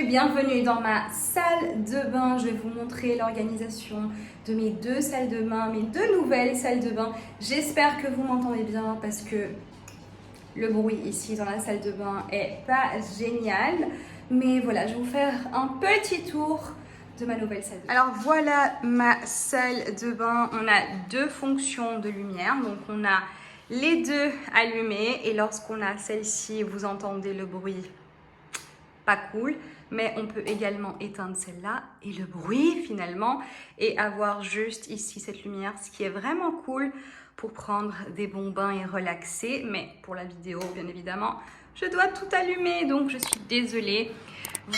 bienvenue dans ma salle de bain. Je vais vous montrer l'organisation de mes deux salles de bain, mes deux nouvelles salles de bain. J'espère que vous m'entendez bien parce que le bruit ici dans la salle de bain est pas génial. Mais voilà, je vais vous faire un petit tour de ma nouvelle salle de bain. Alors voilà ma salle de bain. On a deux fonctions de lumière. Donc on a les deux allumés et lorsqu'on a celle-ci, vous entendez le bruit pas cool, mais on peut également éteindre celle-là et le bruit finalement et avoir juste ici cette lumière, ce qui est vraiment cool pour prendre des bons bains et relaxer. Mais pour la vidéo, bien évidemment, je dois tout allumer, donc je suis désolée.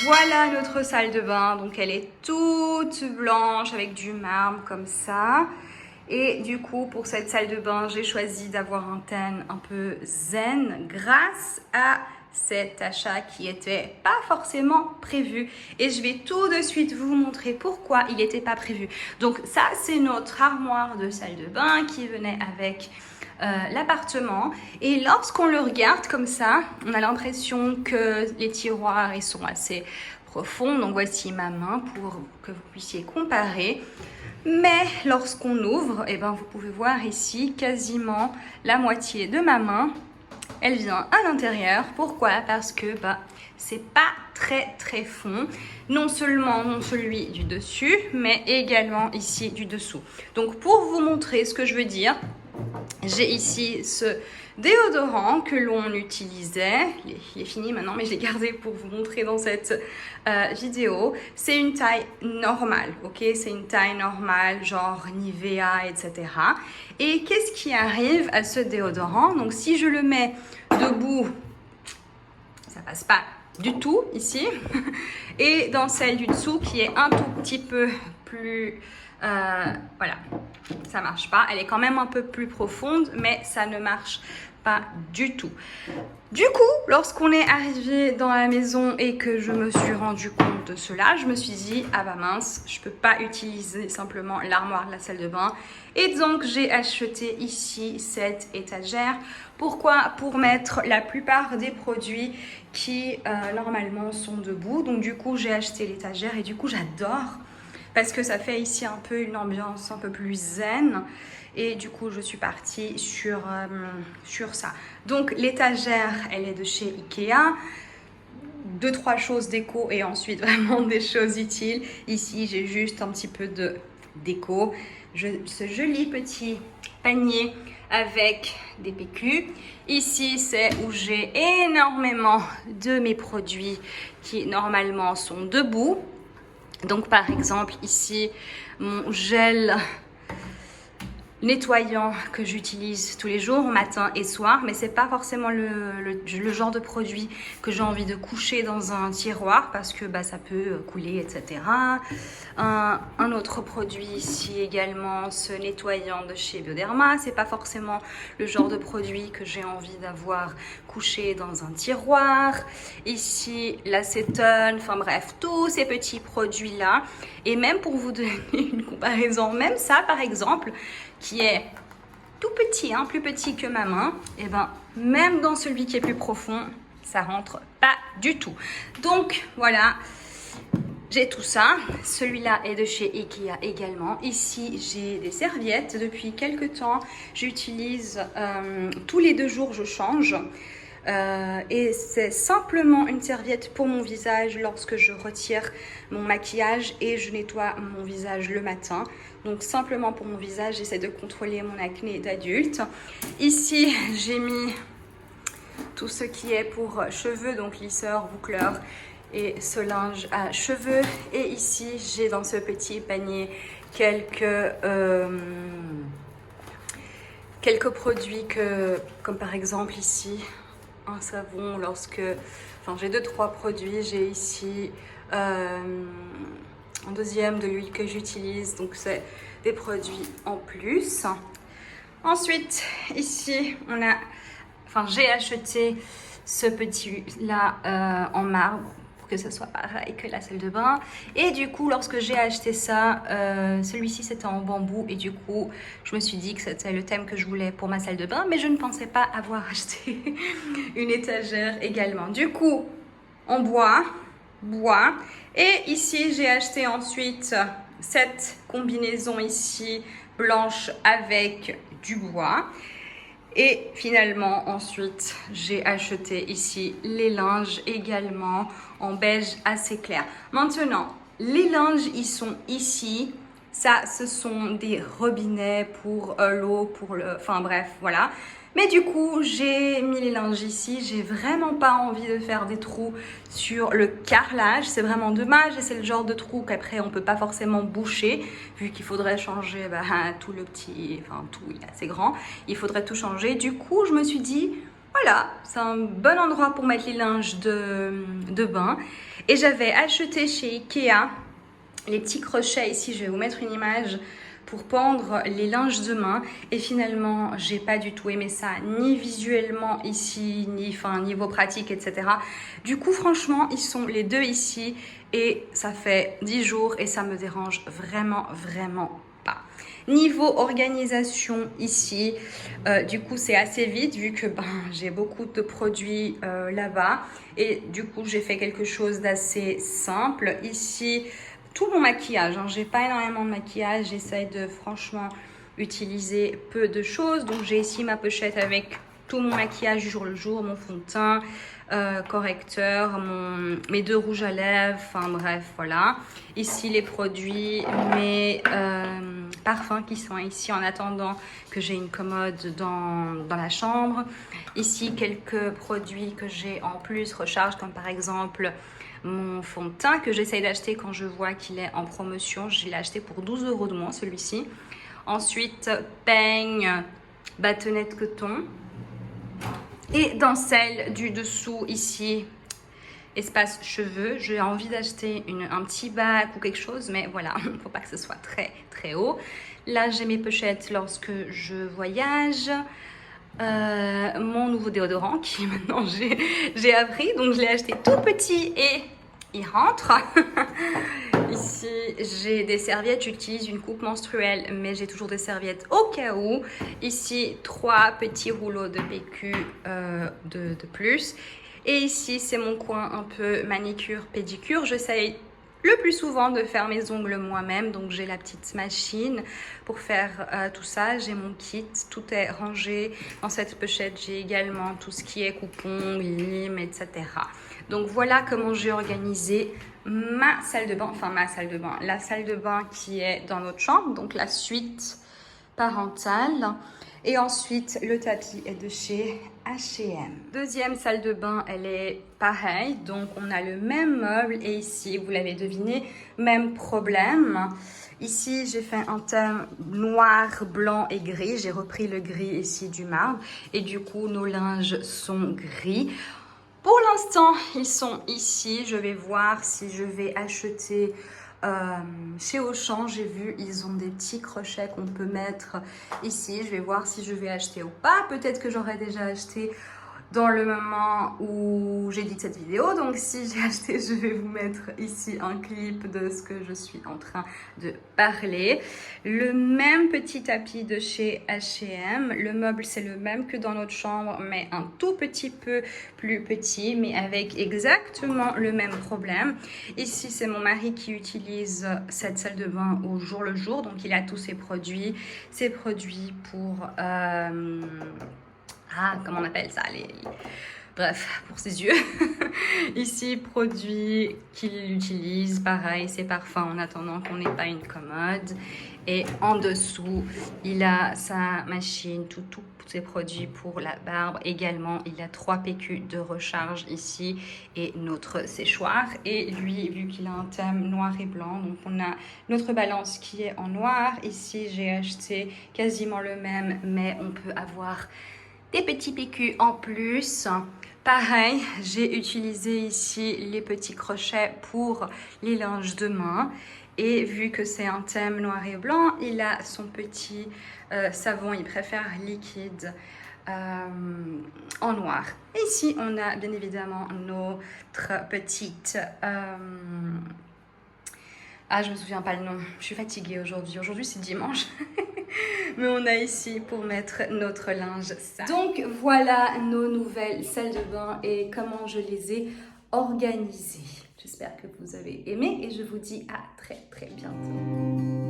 Voilà notre salle de bain, donc elle est toute blanche avec du marbre comme ça. Et du coup, pour cette salle de bain, j'ai choisi d'avoir un thème un peu zen grâce à cet achat qui n'était pas forcément prévu. Et je vais tout de suite vous montrer pourquoi il n'était pas prévu. Donc ça, c'est notre armoire de salle de bain qui venait avec l'appartement. Et lorsqu'on le regarde comme ça, on a l'impression que les tiroirs ils sont assez profonds. Donc voici ma main pour que vous puissiez comparer. Mais lorsqu'on ouvre, eh ben, vous pouvez voir ici quasiment la moitié de ma main. Elle vient à l'intérieur. Pourquoi? Parce que c'est pas très fond. Non seulement celui du dessus, mais également ici du dessous. Donc pour vous montrer ce que je veux dire, j'ai ici ce déodorant que l'on utilisait. Il est fini maintenant, mais je l'ai gardé pour vous montrer dans cette vidéo. C'est une taille normale, ok? C'est une taille normale, genre Nivea, etc. Et qu'est-ce qui arrive à ce déodorant? Donc si je le mets debout, ça passe pas du tout ici. Et dans celle du dessous qui est un tout petit peu plus... voilà, ça marche pas. Elle est quand même un peu plus profonde, mais ça ne marche pas du tout. Du coup, lorsqu'on est arrivé dans la maison et que je me suis rendu compte de cela, je me suis dit, ah bah mince, je peux pas utiliser simplement l'armoire de la salle de bain. Et donc, j'ai acheté ici cette étagère. Pourquoi? Pour mettre la plupart des produits qui normalement sont debout. Donc du coup, j'ai acheté l'étagère et du coup, j'adore. Parce que ça fait ici un peu une ambiance un peu plus zen. Et du coup, je suis partie sur ça. Donc, l'étagère, elle est de chez Ikea. 2-3 choses déco et ensuite vraiment des choses utiles. Ici, j'ai juste un petit peu de déco. Ce joli petit panier avec des PQ. Ici, c'est où j'ai énormément de mes produits qui normalement sont debout. Donc par exemple ici mon gel nettoyant que j'utilise tous les jours, matin et soir, mais c'est pas forcément le genre de produit que j'ai envie de coucher dans un tiroir parce que ça peut couler, etc. Un autre produit ici également, ce nettoyant de chez Bioderma, c'est pas forcément le genre de produit que j'ai envie d'avoir couché dans un tiroir. Ici l'acétone, enfin bref, tous ces petits produits là. Et même pour vous donner une comparaison, même ça par exemple, qui est tout petit, plus petit que ma main, et même dans celui qui est plus profond, ça rentre pas du tout. Donc voilà, j'ai tout ça. Celui-là est de chez Ikea également. Ici, j'ai des serviettes. Depuis quelques temps, j'utilise tous les 2 jours, je change. Et c'est simplement une serviette pour mon visage lorsque je retire mon maquillage et je nettoie mon visage le matin. Donc simplement pour mon visage, j'essaie de contrôler mon acné d'adulte. Ici, j'ai mis tout ce qui est pour cheveux, donc lisseur, boucleur et ce linge à cheveux. Et ici, j'ai dans ce petit panier quelques produits comme par exemple ici, un savon j'ai 2-3 produits. J'ai ici un deuxième de l'huile que j'utilise, donc c'est des produits en plus. Ensuite ici j'ai acheté ce petit là en marbre pour que ce soit pareil que la salle de bain. Et du coup lorsque j'ai acheté ça, celui-ci c'était en bambou et du coup je me suis dit que c'était le thème que je voulais pour ma salle de bain, mais je ne pensais pas avoir acheté une étagère également. Du coup en bois, bois. Et ici, j'ai acheté ensuite cette combinaison ici blanche avec du bois. Et finalement, ensuite, j'ai acheté ici les linges également en beige assez clair. Maintenant, les linges, ils sont ici. Ça, ce sont des robinets pour l'eau, pour le... Enfin bref, voilà. Mais du coup, j'ai mis les linges ici. J'ai vraiment pas envie de faire des trous sur le carrelage. C'est vraiment dommage et c'est le genre de trou qu'après, on peut pas forcément boucher vu qu'il faudrait changer tout le petit... Enfin, tout, il est assez grand. Il faudrait tout changer. Du coup, je me suis dit, voilà, c'est un bon endroit pour mettre les linges de bain. Et j'avais acheté chez Ikea les petits crochets. Ici, je vais vous mettre une image pour pendre les linges de main. Et finalement, j'ai pas du tout aimé ça, ni visuellement ici, ni niveau pratique, etc. Du coup, franchement, ils sont les deux ici. Et ça fait 10 jours et ça me dérange vraiment, vraiment pas. Niveau organisation ici, du coup c'est assez vite vu que j'ai beaucoup de produits là-bas et du coup j'ai fait quelque chose d'assez simple. Ici, tout mon maquillage, j'ai pas énormément de maquillage, j'essaye de franchement utiliser peu de choses. Donc j'ai ici ma pochette avec tout mon maquillage du jour le jour, mon fond de teint, correcteur, mes 2 rouges à lèvres, enfin bref, voilà. Ici les produits, mes parfums qui sont ici en attendant que j'ai une commode dans la chambre. Ici quelques produits que j'ai en plus recharge, comme par exemple mon fond de teint que j'essaye d'acheter quand je vois qu'il est en promotion. Je l'ai acheté pour 12 € de moins celui-ci. Ensuite, peigne, bâtonnet de coton. Et dans celle du dessous ici, espace cheveux, j'ai envie d'acheter un petit bac ou quelque chose, mais voilà, il ne faut pas que ce soit très très haut. Là, j'ai mes pochettes lorsque je voyage. Mon nouveau déodorant qui maintenant j'ai appris, donc je l'ai acheté tout petit et il rentre. Ici j'ai des serviettes, j'utilise une coupe menstruelle mais j'ai toujours des serviettes au cas où. Ici 3 petits rouleaux de PQ de plus. Et ici c'est mon coin un peu manicure pédicure. J'essaye le plus souvent de faire mes ongles moi-même, donc j'ai la petite machine pour faire tout ça. J'ai mon kit, tout est rangé dans cette pochette. J'ai également tout ce qui est coupons, limes, etc. Donc voilà comment j'ai organisé ma salle de bain, la salle de bain qui est dans notre chambre, donc la suite parentale. Et ensuite, le tapis est de chez H&M. Deuxième salle de bain, elle est pareille. Donc, on a le même meuble. Et ici, vous l'avez deviné, même problème. Ici, j'ai fait un thème noir, blanc et gris. J'ai repris le gris ici du marbre. Et du coup, nos linges sont gris. Pour l'instant, ils sont ici. Je vais voir si je vais acheter... chez Auchan, j'ai vu, ils ont des petits crochets qu'on peut mettre ici. Je vais voir si je vais acheter ou pas. Peut-être que j'aurais déjà acheté dans le moment où j'édite cette vidéo. Donc si j'ai acheté, je vais vous mettre ici un clip de ce que je suis en train de parler. Le même petit tapis de chez H&M. Le meuble, c'est le même que dans notre chambre, mais un tout petit peu plus petit, mais avec exactement le même problème. Ici, c'est mon mari qui utilise cette salle de bain au jour le jour. Donc, il a tous ses produits pour... comment on appelle ça, bref, pour ses yeux. Ici, produits qu'il utilise, pareil, ses parfums en attendant qu'on n'ait pas une commode. Et en dessous, il a sa machine, tous ses produits pour la barbe. Également, il a 3 PQ de recharge ici et notre séchoir. Et lui, vu qu'il a un thème noir et blanc, donc on a notre balance qui est en noir. Ici, j'ai acheté quasiment le même, mais on peut avoir des petits PQ en plus. Pareil, j'ai utilisé ici les petits crochets pour les linges de main. Et vu que c'est un thème noir et blanc, il a son petit savon, il préfère liquide en noir. Et ici, on a bien évidemment notre petite... je me souviens pas le nom, je suis fatiguée aujourd'hui. Aujourd'hui, c'est dimanche. Mais on a ici pour mettre notre linge sale. Donc voilà nos nouvelles salles de bain et comment je les ai organisé. J'espère que vous avez aimé et je vous dis à très très bientôt.